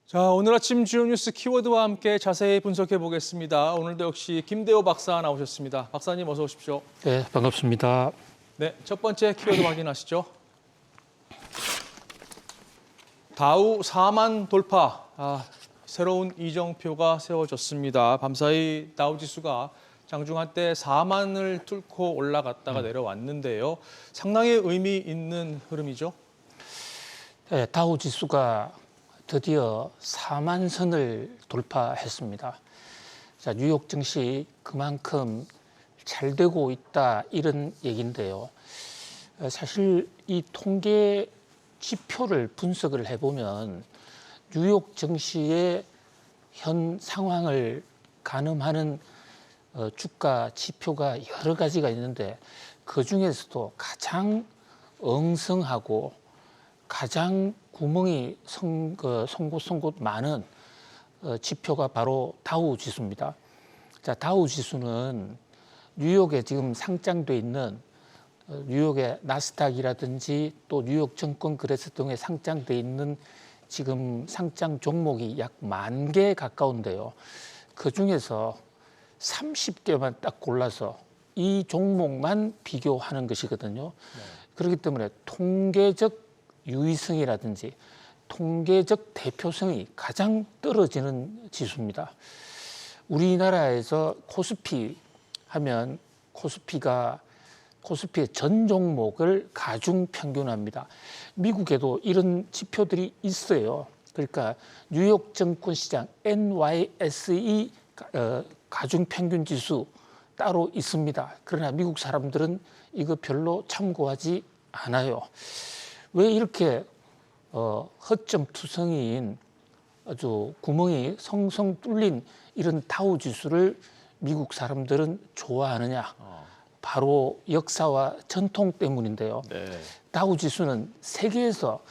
자, 오늘 아침 주요 뉴스 키워드와 함께 자세히 분석해 보겠습니다. 오늘도 역시 김대호 박사 나오셨습니다. 박사님 어서 오십시오. 네, 반갑습니다. 네, 첫 번째 키워드 확인하시죠. 다우 4만 돌파. 새로운 이정표가 세워졌습니다. 밤사이 다우 지수가 장중 한때 4만을 뚫고 올라갔다가 내려왔는데요. 상당히 의미 있는 흐름이죠. 네, 다우 지수가 드디어 4만 선을 돌파했습니다. 자, 뉴욕 증시 그만큼 잘 되고 있다 이런 얘기인데요. 사실 이 통계 지표를 분석을 해보면 뉴욕 증시의 현 상황을 가늠하는 주가 지표가 여러 가지가 있는데 그 중에서도 가장 엉성하고 가장 구멍이 송곳송곳 많은 지표가 바로 다우 지수입니다. 자, 다우 지수는 뉴욕에 지금 상장돼 있는 뉴욕의 나스닥이라든지 또 뉴욕 증권거래소 등에 상장돼 있는 지금 상장 종목이 약 10,000개 가까운데요. 그 중에서 30개만 딱 골라서 이 종목만 비교하는 것이거든요. 네. 그렇기 때문에 통계적 유의성이라든지 통계적 대표성이 가장 떨어지는 지수입니다. 우리나라에서 코스피 하면 코스피의 전 종목을 가중 평균합니다. 미국에도 이런 지표들이 있어요. 그러니까 뉴욕 증권시장 NYSE 가중 평균 지수 따로 있습니다. 그러나 미국 사람들은 이거 별로 참고하지 않아요. 왜 이렇게 허점투성이인 아주 구멍이 성성 뚫린 이런 다우 지수를 미국 사람들은 좋아하느냐? 바로 역사와 전통 때문인데요. 네. 다우 지수는 세계에서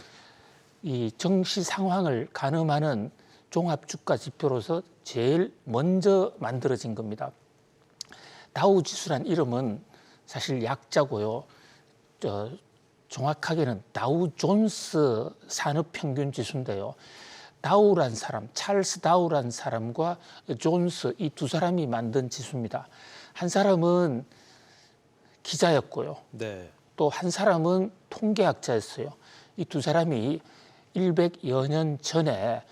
이 정시 상황을 가늠하는 종합 주가 지표로서 제일 먼저 만들어진 겁니다. 다우 지수란 이름은 사실 약자고요. 정확하게는 다우 존스 산업평균 지수인데요. 다우란 사람, 찰스 다우란 사람과 존스 이 두 사람이 만든 지수입니다. 한 사람은 기자였고요. 네. 또 한 사람은 통계학자였어요. 이 두 사람이 100여 년 전에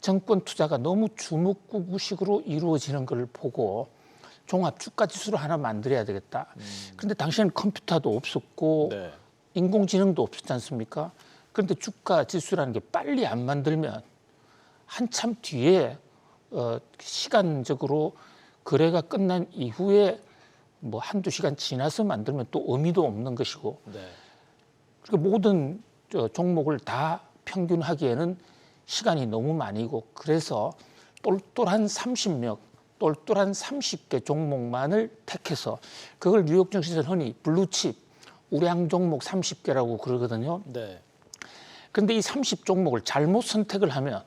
정권 투자가 너무 주먹구구식으로 이루어지는 걸 보고 종합 주가 지수를 하나 만들어야 되겠다. 그런데 당시에는 컴퓨터도 없었고 네. 인공지능도 없었지 않습니까? 그런데 주가 지수라는 게 빨리 안 만들면 한참 뒤에 시간적으로 거래가 끝난 이후에 뭐 한두 시간 지나서 만들면 또 의미도 없는 것이고 네. 그러니까 모든 종목을 다 평균하기에는 시간이 너무 많이고 그래서 똘똘한 30명, 똘똘한 30개 종목만을 택해서 그걸 뉴욕 증시에서 흔히 블루칩, 우량 종목 30개라고 그러거든요. 네. 그런데 이 30종목을 잘못 선택을 하면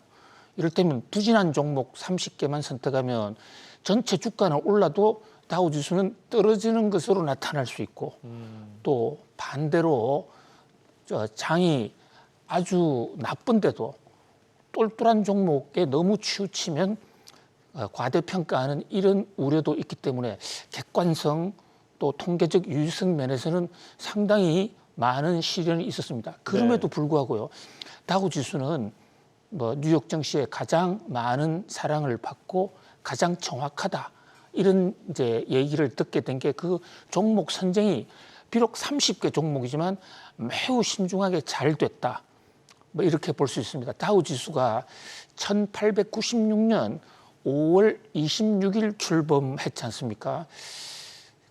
이를테면 부진한 종목 30개만 선택하면 전체 주가는 올라도 다우지수는 떨어지는 것으로 나타날 수 있고 또 반대로 장이 아주 나쁜데도 똘똘한 종목에 너무 치우치면 과대평가하는 이런 우려도 있기 때문에 객관성 또 통계적 유의성 면에서는 상당히 많은 시련이 있었습니다. 그럼에도 불구하고요. 다우지수는 뭐 뉴욕 증시에 가장 많은 사랑을 받고 가장 정확하다. 이런 이제 얘기를 듣게 된 게 그 종목 선정이 비록 30개 종목이지만 매우 신중하게 잘 됐다. 뭐 이렇게 볼 수 있습니다. 다우 지수가 1896년 5월 26일 출범했지 않습니까?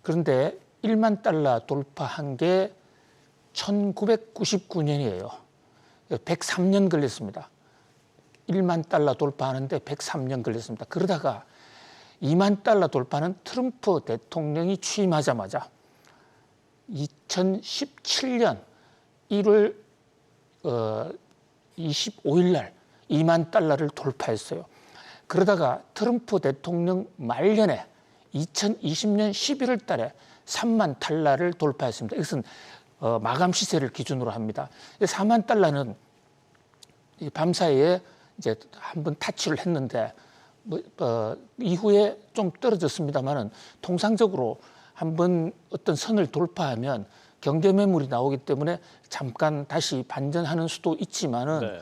그런데 1만 달러 돌파한 게 1999년이에요. 103년 걸렸습니다. 1만 달러 돌파하는데 103년 걸렸습니다. 그러다가 2만 달러 돌파는 트럼프 대통령이 취임하자마자 2017년 1월 25일 날 2만 달러를 돌파했어요. 그러다가 트럼프 대통령 말년에 2020년 11월 달에 3만 달러를 돌파했습니다. 이것은 마감 시세를 기준으로 합니다. 4만 달러는 밤사이에 이제 한번 타치를 했는데 이후에 좀 떨어졌습니다만은 통상적으로 한번 어떤 선을 돌파하면 경제 매물이 나오기 때문에 잠깐 다시 반전하는 수도 있지만은 네.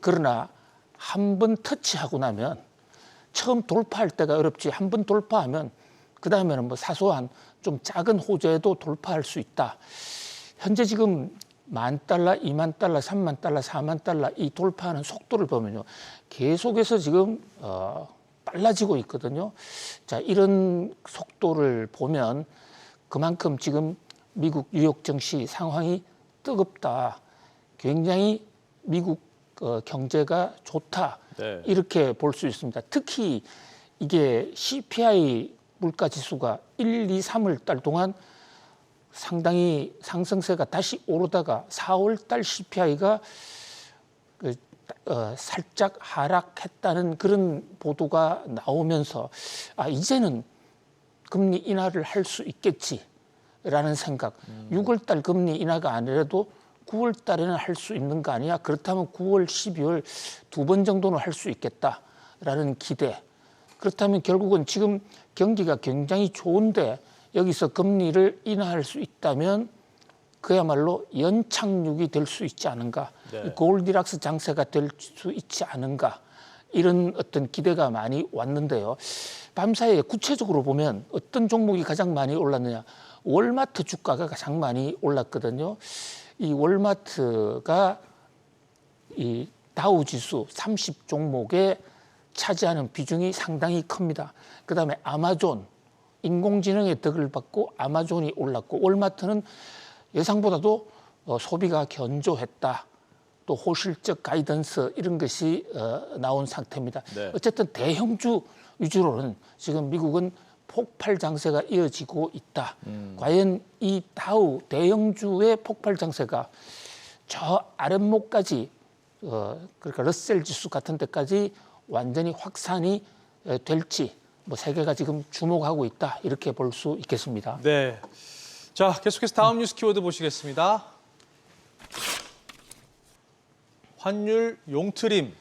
그러나 한 번 터치하고 나면 처음 돌파할 때가 어렵지 한 번 돌파하면 그 다음에는 사소한 좀 작은 호재도 돌파할 수 있다. 현재 지금 $10,000, $20,000, $30,000, $40,000 이 돌파하는 속도를 보면요 계속해서 지금 빨라지고 있거든요. 자, 이런 속도를 보면 그만큼 지금 미국 뉴욕 증시 상황이 뜨겁다. 굉장히 미국 경제가 좋다. 네. 이렇게 볼 수 있습니다. 특히 이게 CPI 물가지수가 1, 2, 3월 달 동안 상당히 상승세가 다시 오르다가 4월 달 CPI가 살짝 하락했다는 그런 보도가 나오면서 이제는 금리 인하를 할 수 있겠지라는 생각. 6월 달 금리 인하가 아니라도 9월 달에는 할 수 있는 거 아니야? 그렇다면 9월, 12월 두 번 정도는 할 수 있겠다라는 기대. 그렇다면 결국은 지금 경기가 굉장히 좋은데 여기서 금리를 인하할 수 있다면 그야말로 연착륙이 될 수 있지 않은가. 네. 골디락스 장세가 될 수 있지 않은가. 이런 어떤 기대가 많이 왔는데요. 밤사이에 구체적으로 보면 어떤 종목이 가장 많이 올랐느냐. 월마트 주가가 가장 많이 올랐거든요. 이 월마트가 이 다우 지수 30 종목에 차지하는 비중이 상당히 큽니다. 그다음에 아마존, 인공지능의 덕을 받고 아마존이 올랐고 월마트는 예상보다도 소비가 견조했다. 또 호실적 가이던스 이런 것이 나온 상태입니다. 네. 어쨌든 대형주 위주로는 지금 미국은 폭발 장세가 이어지고 있다. 과연 이 다우 대형주의 폭발 장세가 저 아랫목까지 그러니까 러셀 지수 같은 데까지 완전히 확산이 될지 세계가 지금 주목하고 있다. 이렇게 볼 수 있겠습니다. 네. 자, 계속해서 다음 뉴스 키워드 보시겠습니다. 환율 용트림.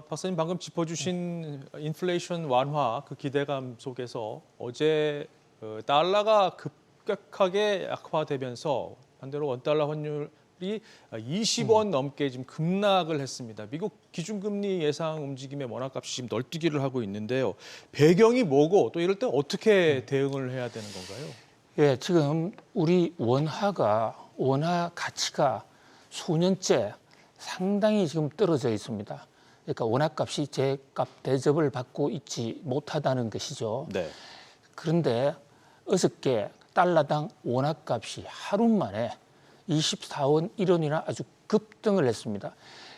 박사님 방금 짚어주신 인플레이션 완화 그 기대감 속에서 어제 달러가 급격하게 약화되면서 반대로 원달러 환율이 20원 넘게 지금 급락을 했습니다. 미국 기준금리 예상 움직임의 원화값이 지금 널뛰기를 하고 있는데요. 배경이 뭐고 또 이럴 때 어떻게 대응을 해야 되는 건가요? 예, 지금 우리 원화 가치가 수년째 상당히 지금 떨어져 있습니다. 그러니까 원화값이 제값 대접을 받고 있지 못하다는 것이죠. 네. 그런데 어저께 달러당 원화값이 하루 만에 24원 1원이나 아주 급등을 했습니다.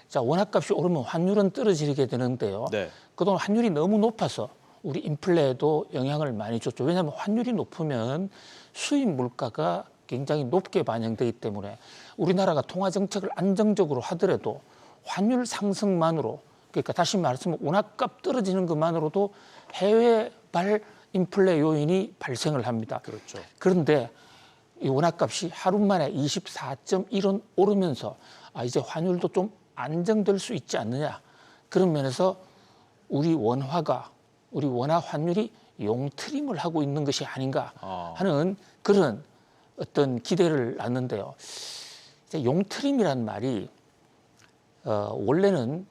자, 원화값이 오르면 환율은 떨어지게 되는데요. 네. 그동안 환율이 너무 높아서 우리 인플레에도 영향을 많이 줬죠. 왜냐하면 환율이 높으면 수입 물가가 굉장히 높게 반영되기 때문에 우리나라가 통화 정책을 안정적으로 하더라도 환율 상승만으로 그러니까 다시 말하면 원화값 떨어지는 것만으로도 해외발 인플레 요인이 발생을 합니다. 그렇죠. 그런데 이 원화값이 하루 만에 24.1원 오르면서 이제 환율도 좀 안정될 수 있지 않느냐. 그런 면에서 우리 원화 환율이 용트림을 하고 있는 것이 아닌가 하는 그런 어떤 기대를 낳는데요. 용트림이란 말이 원래는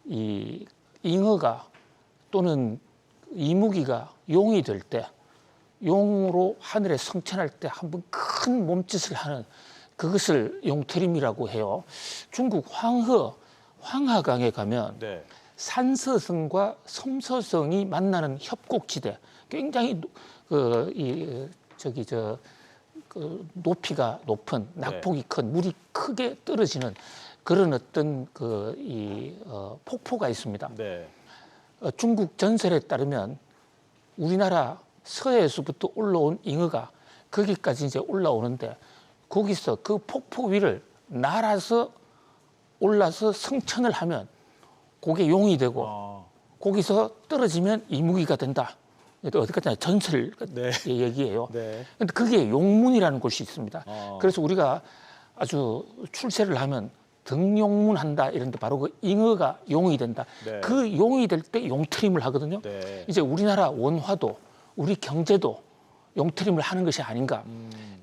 이 잉어가 또는 이무기가 용이 될 때 용으로 하늘에 승천할 때 한번 큰 몸짓을 하는 그것을 용트림이라고 해요. 중국 황하강에 가면 네. 산서성과 섬서성이 만나는 협곡지대, 굉장히 높이가 높은 낙폭이 큰 물이 크게 떨어지는 그런 어떤 폭포가 있습니다. 네. 중국 전설에 따르면 우리나라 서해에서부터 올라온 잉어가 거기까지 이제 올라오는데 거기서 그 폭포 위를 날아서 올라서 승천을 하면 그게 용이 되고 거기서 떨어지면 이무기가 된다. 어디까지나 전설 네. 얘기예요. 네. 그런데 그게 용문이라는 곳이 있습니다. 그래서 우리가 아주 출세를 하면 등용문한다 이런데 바로 그 잉어가 용이 된다. 네. 그 용이 될 때 용트림을 하거든요. 네. 이제 우리나라 원화도 우리 경제도 용트림을 하는 것이 아닌가.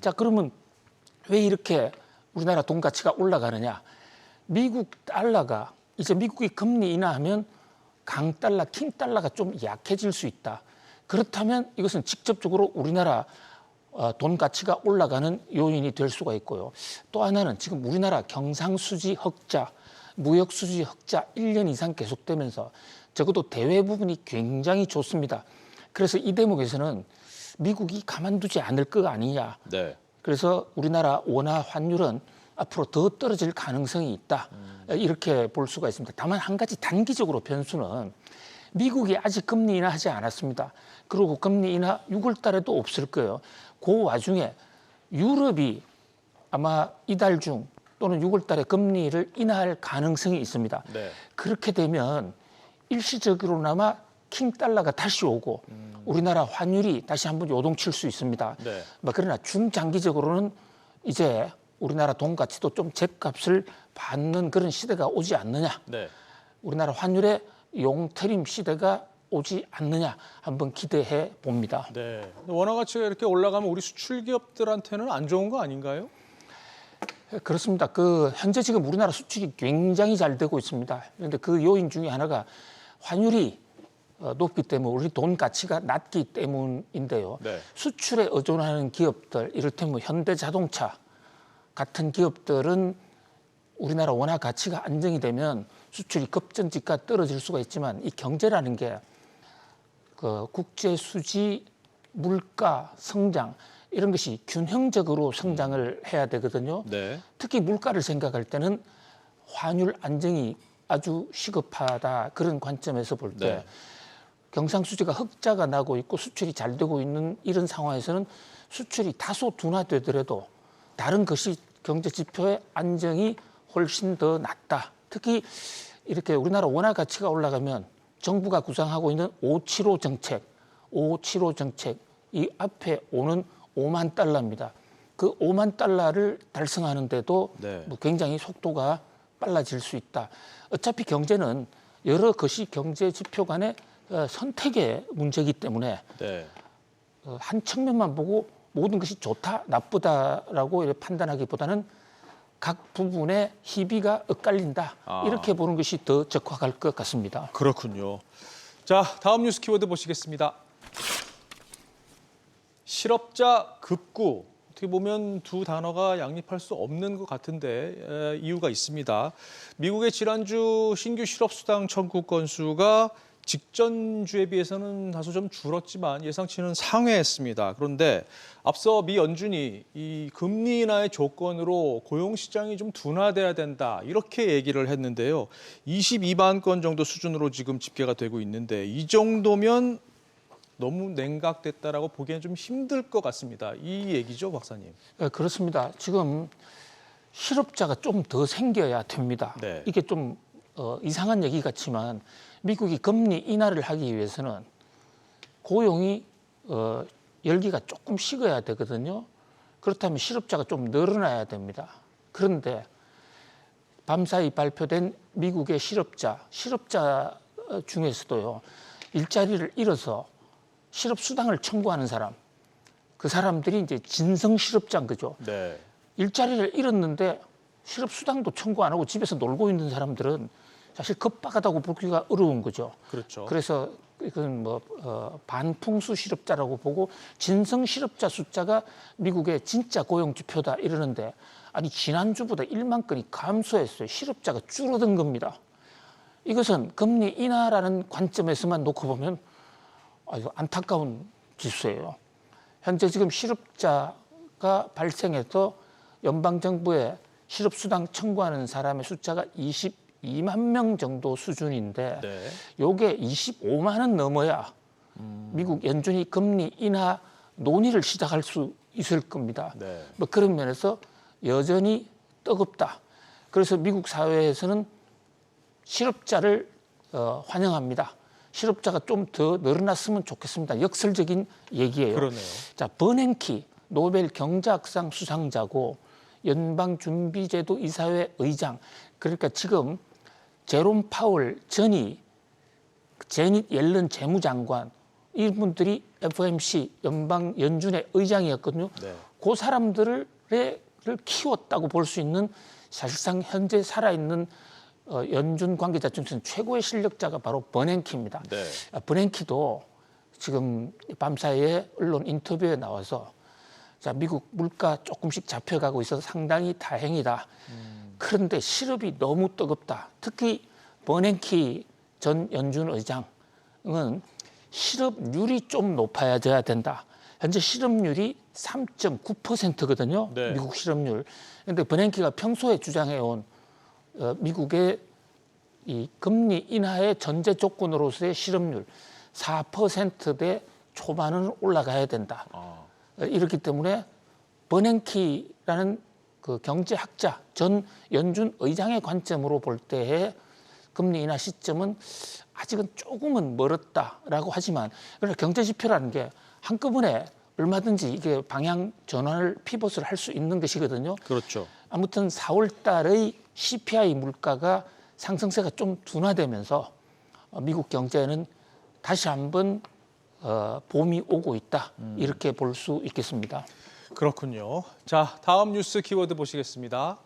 자, 그러면 왜 이렇게 우리나라 돈 가치가 올라가느냐? 미국 달러가 이제 미국이 금리 인하하면 강달러, 킹달러가 좀 약해질 수 있다. 그렇다면 이것은 직접적으로 우리나라 돈 가치가 올라가는 요인이 될 수가 있고요. 또 하나는 지금 우리나라 경상수지 흑자, 무역수지 흑자 1년 이상 계속되면서 적어도 대외 부분이 굉장히 좋습니다. 그래서 이 대목에서는 미국이 가만두지 않을 거 아니냐. 네. 그래서 우리나라 원화 환율은 앞으로 더 떨어질 가능성이 있다. 이렇게 볼 수가 있습니다. 다만 한 가지 단기적으로 변수는 미국이 아직 금리 인하하지 않았습니다. 그리고 금리 인하 6월 달에도 없을 거예요. 그 와중에 유럽이 아마 이달 중 또는 6월 달에 금리를 인하할 가능성이 있습니다. 네. 그렇게 되면 일시적으로나마 킹달러가 다시 오고 우리나라 환율이 다시 한번 요동칠 수 있습니다. 네. 그러나 중장기적으로는 이제 우리나라 돈 가치도 좀 죗값을 받는 그런 시대가 오지 않느냐. 네. 우리나라 환율의 용트림 시대가 오지 않느냐 한번 기대해 봅니다. 네. 원화 가치가 이렇게 올라가면 우리 수출 기업들한테는 안 좋은 거 아닌가요? 그렇습니다. 현재 지금 우리나라 수출이 굉장히 잘 되고 있습니다. 그런데 그 요인 중에 하나가 환율이 높기 때문에 우리 돈 가치가 낮기 때문인데요. 네. 수출에 의존하는 기업들, 이를테면 현대자동차 같은 기업들은 우리나라 원화 가치가 안정이 되면 수출이 급전지가 떨어질 수가 있지만 이 경제라는 게 국제 수지, 물가, 성장 이런 것이 균형적으로 성장을 해야 되거든요. 네. 특히 물가를 생각할 때는 환율 안정이 아주 시급하다 그런 관점에서 볼 때 네. 경상수지가 흑자가 나고 있고 수출이 잘 되고 있는 이런 상황에서는 수출이 다소 둔화되더라도 다른 것이 경제 지표의 안정이 훨씬 더 낫다. 특히 이렇게 우리나라 원화 가치가 올라가면 정부가 구상하고 있는 575 정책, 575 정책 이 앞에 오는 5만 달러입니다. 그 5만 달러를 달성하는데도 네. 굉장히 속도가 빨라질 수 있다. 어차피 경제는 여러 것이 경제 지표 간의 선택의 문제이기 때문에 네. 한 측면만 보고 모든 것이 좋다, 나쁘다라고 이렇게 판단하기보다는 각 부분의 희비가 엇갈린다. 이렇게 보는 것이 더 적확할 것 같습니다. 그렇군요. 자, 다음 뉴스 키워드 보시겠습니다. 실업자 급구. 어떻게 보면 두 단어가 양립할 수 없는 것 같은데 이유가 있습니다. 미국의 지난주 신규 실업수당 청구 건수가 직전 주에 비해서는 다소 좀 줄었지만 예상치는 상회했습니다. 그런데 앞서 미 연준이 이 금리 인하의 조건으로 고용 시장이 좀 둔화돼야 된다 이렇게 얘기를 했는데요. 22만 건 정도 수준으로 지금 집계가 되고 있는데 이 정도면 너무 냉각됐다라고 보기엔 좀 힘들 것 같습니다. 이 얘기죠, 박사님? 그렇습니다. 지금 실업자가 좀 더 생겨야 됩니다. 네. 이게 좀 이상한 얘기 같지만 미국이 금리 인하를 하기 위해서는 고용이 열기가 조금 식어야 되거든요. 그렇다면 실업자가 좀 늘어나야 됩니다. 그런데 밤사이 발표된 미국의 실업자 중에서도요. 일자리를 잃어서 실업수당을 청구하는 사람, 그 사람들이 이제 진성 실업자인 거죠. 네. 일자리를 잃었는데 실업수당도 청구 안 하고 집에서 놀고 있는 사람들은 사실 급박하다고 보기가 어려운 거죠. 그렇죠. 그래서 이건 반풍수 실업자라고 보고 진성 실업자 숫자가 미국의 진짜 고용 지표다 이러는데 아니 지난주보다 1만 건이 감소했어요. 실업자가 줄어든 겁니다. 이것은 금리 인하라는 관점에서만 놓고 보면 아주 안타까운 지수예요. 현재 지금 실업자가 발생해서 연방정부에 실업수당 청구하는 사람의 숫자가 22만 명 정도 수준인데 네. 요게 25만 원 넘어야 미국 연준이 금리 인하 논의를 시작할 수 있을 겁니다. 네. 그런 면에서 여전히 뜨겁다. 그래서 미국 사회에서는 실업자를 환영합니다. 실업자가 좀 더 늘어났으면 좋겠습니다. 역설적인 얘기예요. 그러네요. 자, 버냉키 노벨 경제학상 수상자고 연방준비제도 이사회 의장, 그러니까 지금 제롬 파월 전이 제닛 옐런 재무장관, 이분들이 FOMC 연방 연준의 의장이었거든요. 네. 그 사람들을 키웠다고 볼 수 있는 사실상 현재 살아있는 연준 관계자 중에서 최고의 실력자가 바로 버냉키입니다. 네. 버냉키도 지금 밤사이에 언론 인터뷰에 나와서 자, 미국 물가 조금씩 잡혀가고 있어서 상당히 다행이다. 그런데 실업이 너무 뜨겁다. 특히 버냉키 전 연준 의장은 실업률이 좀 높아져야 된다. 현재 실업률이 3.9%거든요. 네. 미국 실업률. 그런데 버냉키가 평소에 주장해온 미국의 이 금리 인하의 전제 조건으로서의 실업률 4%대 초반은 올라가야 된다. 이렇기 때문에 버냉키라는 그 경제학자 전 연준 의장의 관점으로 볼 때의 금리 인하 시점은 아직은 조금은 멀었다라고 하지만 그러나 경제 지표라는 게 한꺼번에 얼마든지 이게 방향 전환을 피벗을 할 수 있는 것이거든요. 그렇죠. 아무튼 4월 달의 CPI 물가가 상승세가 좀 둔화되면서 미국 경제는 다시 한번 봄이 오고 있다. 이렇게 볼 수 있겠습니다. 그렇군요. 자, 다음 뉴스 키워드 보시겠습니다.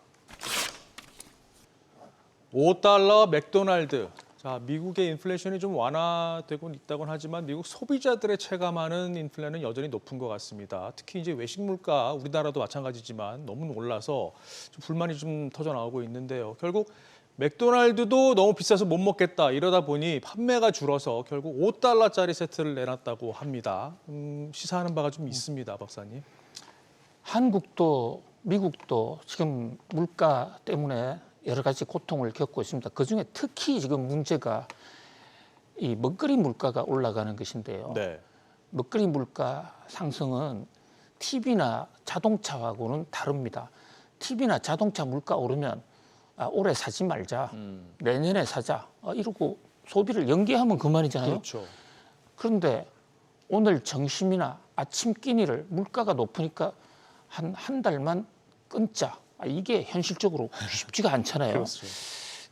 5달러 맥도날드. 자, 미국의 인플레이션이 좀 완화되고 있다곤 하지만 미국 소비자들의 체감하는 인플레는 여전히 높은 것 같습니다. 특히 이제 외식 물가, 우리나라도 마찬가지지만 너무 올라서 좀 불만이 좀 터져 나오고 있는데요. 결국 맥도날드도 너무 비싸서 못 먹겠다 이러다 보니 판매가 줄어서 결국 5달러짜리 세트를 내놨다고 합니다. 시사하는 바가 좀 있습니다, 박사님. 한국도 미국도 지금 물가 때문에 여러 가지 고통을 겪고 있습니다. 그중에 특히 지금 문제가 이 먹거리 물가가 올라가는 것인데요. 네. 먹거리 물가 상승은 TV나 자동차하고는 다릅니다. TV나 자동차 물가 오르면 올해 사지 말자, 내년에 사자 이러고 소비를 연기하면 그만이잖아요. 그렇죠. 그런데 오늘 점심이나 아침 끼니를 물가가 높으니까 한 달만 끊자. 이게 현실적으로 쉽지가 않잖아요. 그렇죠.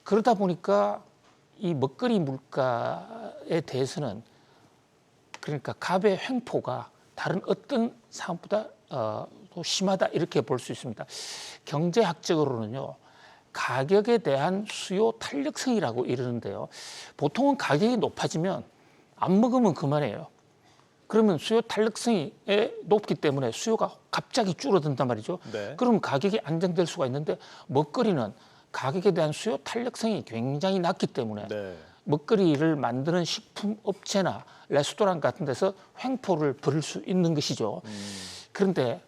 그러다 보니까 이 먹거리 물가에 대해서는 그러니까 갑의 횡포가 다른 어떤 상황보다 더 심하다 이렇게 볼 수 있습니다. 경제학적으로는요. 가격에 대한 수요 탄력성이라고 이러는데요. 보통은 가격이 높아지면 안 먹으면 그만이에요. 그러면 수요 탄력성이 높기 때문에 수요가 갑자기 줄어든단 말이죠. 네. 그러면 가격이 안정될 수가 있는데 먹거리는 가격에 대한 수요 탄력성이 굉장히 낮기 때문에 네. 먹거리를 만드는 식품 업체나 레스토랑 같은 데서 횡포를 부릴 수 있는 것이죠. 그런데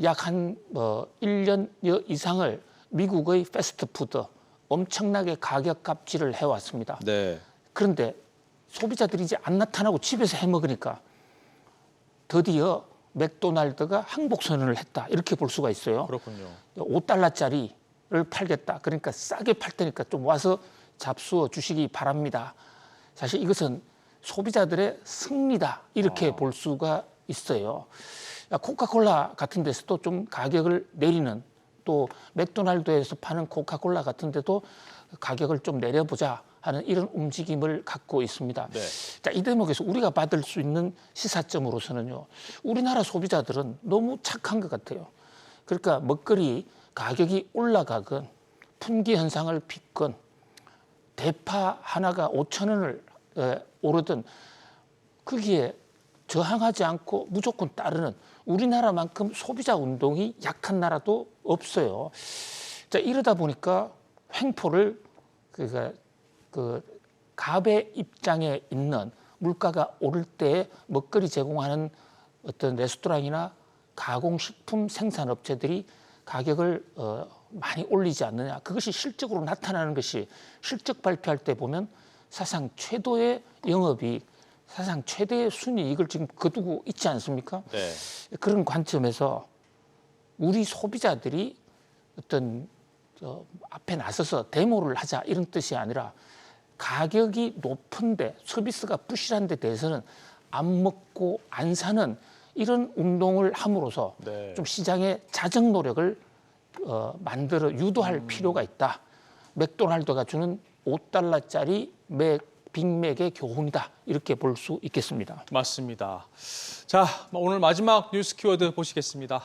약 한 1년여 이상을 미국의 패스트푸드 엄청나게 가격 갑질을 해왔습니다. 네. 그런데 소비자들이 이제 안 나타나고 집에서 해 먹으니까 드디어 맥도날드가 항복 선언을 했다. 이렇게 볼 수가 있어요. 그렇군요. 5달러짜리를 팔겠다. 그러니까 싸게 팔 테니까 좀 와서 잡수어 주시기 바랍니다. 사실 이것은 소비자들의 승리다. 이렇게 볼 수가 있어요. 코카콜라 같은 데서도 좀 가격을 내리는 또 맥도날드에서 파는 코카콜라 같은 데도 가격을 좀 내려보자 하는 이런 움직임을 갖고 있습니다. 네. 자, 이 대목에서 우리가 받을 수 있는 시사점으로서는요. 우리나라 소비자들은 너무 착한 것 같아요. 그러니까 먹거리 가격이 올라가건 품귀 현상을 빚건 대파 하나가 5,000원을 오르든 거기에 저항하지 않고 무조건 따르는 우리나라만큼 소비자 운동이 약한 나라도 없어요. 자, 이러다 보니까 횡포를 그러니까 그 갑의 입장에 있는 물가가 오를 때 먹거리 제공하는 어떤 레스토랑이나 가공식품 생산업체들이 가격을 많이 올리지 않느냐. 그것이 실적으로 나타나는 것이 실적 발표할 때 보면 사상 최고의 영업이익, 사상 최대의 순이익을 지금 거두고 있지 않습니까? 네. 그런 관점에서 우리 소비자들이 어떤 앞에 나서서 데모를 하자 이런 뜻이 아니라 가격이 높은데 서비스가 부실한 데 대해서는 안 먹고 안 사는 이런 운동을 함으로써 네. 좀 시장의 자정 노력을 만들어 유도할 필요가 있다. 맥도날드가 주는 $5짜리 빅맥의 교훈이다. 이렇게 볼 수 있겠습니다. 맞습니다. 자, 오늘 마지막 뉴스 키워드 보시겠습니다.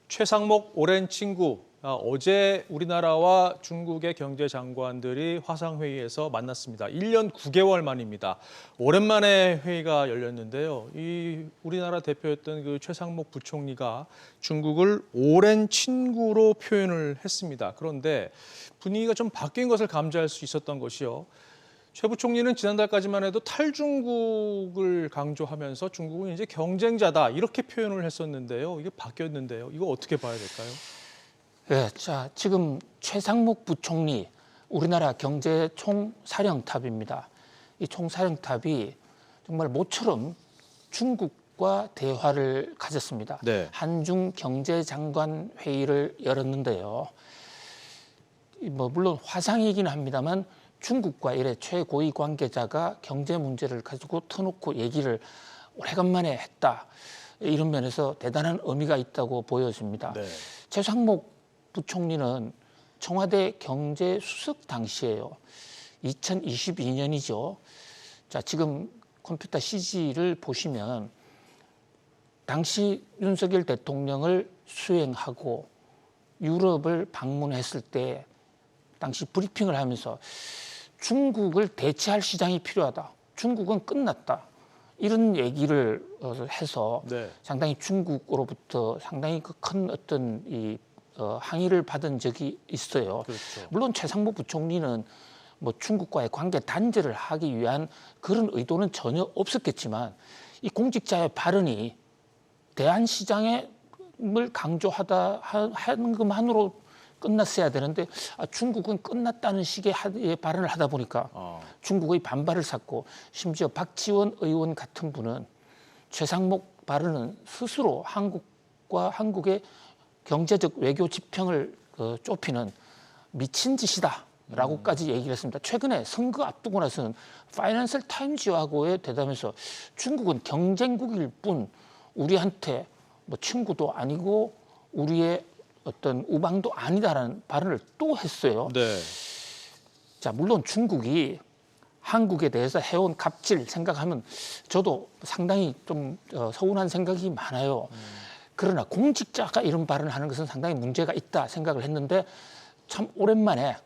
최상목 오랜 친구. 어제 우리나라와 중국의 경제장관들이 화상회의에서 만났습니다. 1년 9개월 만입니다. 오랜만에 회의가 열렸는데요. 이 우리나라 대표였던 그 최상목 부총리가 중국을 오랜 친구로 표현을 했습니다. 그런데 분위기가 좀 바뀐 것을 감지할 수 있었던 것이요. 최 부총리는 지난달까지만 해도 탈중국을 강조하면서 중국은 이제 경쟁자다 이렇게 표현을 했었는데요. 이게 바뀌었는데요. 이거 어떻게 봐야 될까요? 네, 자, 지금 최상목 부총리 우리나라 경제 총사령탑입니다. 이 총사령탑이 정말 모처럼 중국과 대화를 가졌습니다. 네. 한중 경제장관 회의를 열었는데요. 물론 화상이긴 합니다만 중국과 이래 최고위 관계자가 경제 문제를 가지고 터놓고 얘기를 오래간만에 했다. 이런 면에서 대단한 의미가 있다고 보여집니다. 네. 최상목 부총리는 청와대 경제수석 당시에요. 2022년이죠. 자, 지금 컴퓨터 CG를 보시면 당시 윤석열 대통령을 수행하고 유럽을 방문했을 때 당시 브리핑을 하면서 중국을 대체할 시장이 필요하다. 중국은 끝났다. 이런 얘기를 해서 네. 상당히 중국으로부터 상당히 큰 어떤 항의를 받은 적이 있어요. 그렇죠. 물론 최상목 부총리는 뭐 중국과의 관계 단절을 하기 위한 그런 의도는 전혀 없었겠지만 이 공직자의 발언이 대한 시장을 강조하다 하는 것만으로 끝났어야 되는데 중국은 끝났다는 식의 발언을 하다 보니까 중국의 반발을 샀고 심지어 박지원 의원 같은 분은 최상목 발언은 스스로 한국과 한국의 경제적 외교 지평을 좁히는 미친 짓이다라고까지 얘기를 했습니다. 최근에 선거 앞두고 나서는 파이낸셜 타임즈하고의 대담에서 중국은 경쟁국일 뿐 우리한테 뭐 친구도 아니고 우리의 어떤 우방도 아니다라는 발언을 또 했어요. 네. 자, 물론 중국이 한국에 대해서 해온 갑질 생각하면 저도 상당히 좀 서운한 생각이 많아요. 그러나 공직자가 이런 발언을 하는 것은 상당히 문제가 있다 생각을 했는데 참 오랜만에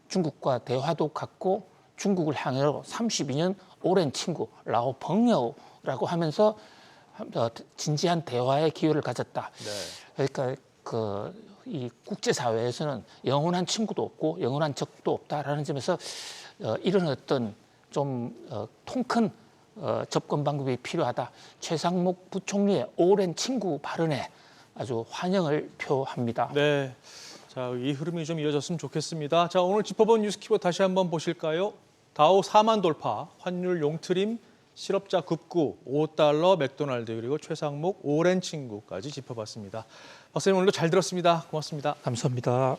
중국과 대화도 갖고 중국을 향해서 32년 오랜 친구 라오 펑여우라고 하면서 진지한 대화의 기회를 가졌다. 네. 그러니까 이 국제사회에서는 영원한 친구도 없고 영원한 적도 없다라는 점에서 이런 어떤 좀 통 큰 접근 방법이 필요하다. 최상목 부총리의 오랜 친구 발언에 아주 환영을 표합니다. 네. 자, 이 흐름이 좀 이어졌으면 좋겠습니다. 자, 오늘 짚어본 뉴스 키워드 다시 한번 보실까요? 다우 4만 돌파, 환율 용트림, 실업자 급구, $5 맥도날드 그리고 최상목 오랜 친구까지 짚어봤습니다. 박사님 오늘도 잘 들었습니다. 고맙습니다. 감사합니다.